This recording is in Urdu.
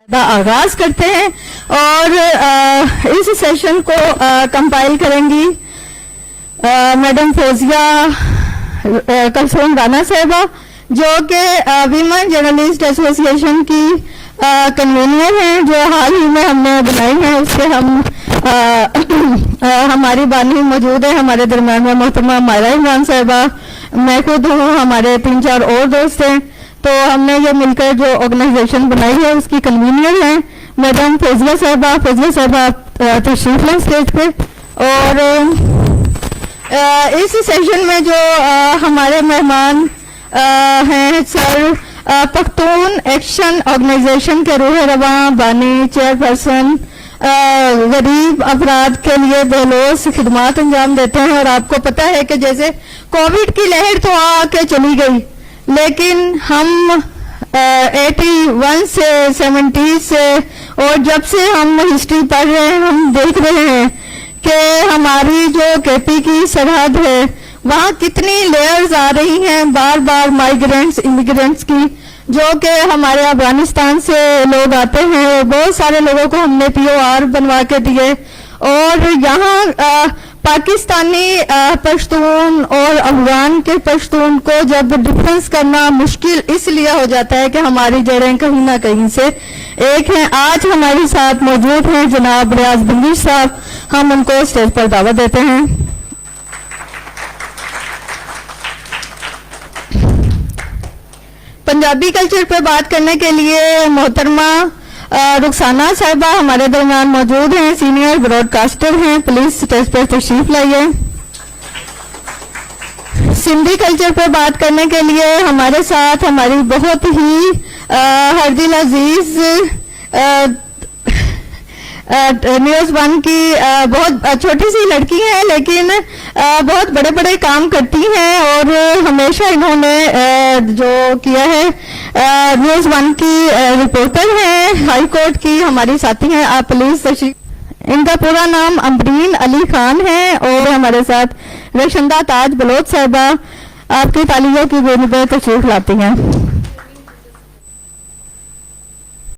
آغاز کرتے ہیں اور اس سیشن کو کمپائل کریں گی میڈم فوزیہ کلثوم رانا صاحبہ، جو کہ ویمن جرنلسٹ ایسوسی ایشن کی کنوینر ہیں، جو حال ہی میں ہم نے بنائی ہیں۔ اس کے ہم ہماری بانی موجود ہے ہمارے درمیان میں محترمہ مائرہ عمران صاحبہ، میں خود ہوں، ہمارے 3-4 اور دوست ہیں۔ تو ہم نے یہ مل کر جو آرگنائزیشن بنائی ہے اس کی کنوینر ہیں میڈم فوزیہ صاحبہ۔ فوزیہ صاحبہ تشریف لیں اسٹیج پہ۔ اور اس سیشن میں جو ہمارے مہمان ہیں، سر پختون ایکشن آرگنائزیشن کے روح رواں بانی چیئرپرسن، غریب افراد کے لیے بہلوز خدمات انجام دیتے ہیں۔ اور آپ کو پتہ ہے کہ جیسے کووڈ کی لہر تو آ کے چلی گئی، لیکن ہم 81 سے 70 سے اور جب سے ہم ہسٹری پڑھ رہے ہیں، ہم دیکھ رہے ہیں کہ ہماری جو کے پی کی سرحد ہے وہاں کتنی لیئرز آ رہی ہیں بار بار مائیگرینٹس امیگرینٹس کی، جو کہ ہمارے افغانستان سے لوگ آتے ہیں۔ اور بہت سارے لوگوں کو ہم نے POR بنوا کے دیے، اور یہاں پاکستانی پشتون اور افغان کے پشتون کو جب ڈفرینس کرنا مشکل اس لیے ہو جاتا ہے کہ ہماری جڑیں کہیں نہ کہیں سے ایک ہیں۔ آج ہمارے ساتھ موجود ہیں جناب ریاض بندیش صاحب، ہم ان کو اسٹیج پر دعوت دیتے ہیں۔ پنجابی کلچر پہ بات کرنے کے لیے محترمہ رخسانہ صاحبہ ہمارے درمیان موجود ہیں، سینئر براڈ کاسٹر ہیں، پلیز اسٹیج پر تشریف لائیے۔ سندھی کلچر پہ بات کرنے کے لیے ہمارے ساتھ ہماری بہت ہی ہردل عزیز نیوز 1 کی بہت چھوٹی سی لڑکی ہیں، لیکن بہت بڑے بڑے کام کرتی ہیں، اور ہمیشہ انہوں نے جو کیا ہے نیوز 1 کی رپورٹر ہیں، ہائی کورٹ کی ہماری ساتھی ہیں۔ آپ پلیز تشریف۔ ان کا پورا نام امبرین علی خان ہے، اور ہمارے ساتھ رشندہ تاج بلوچ صاحبہ آپ کی تالیوں کی گونج میں تشریف لاتی ہیں۔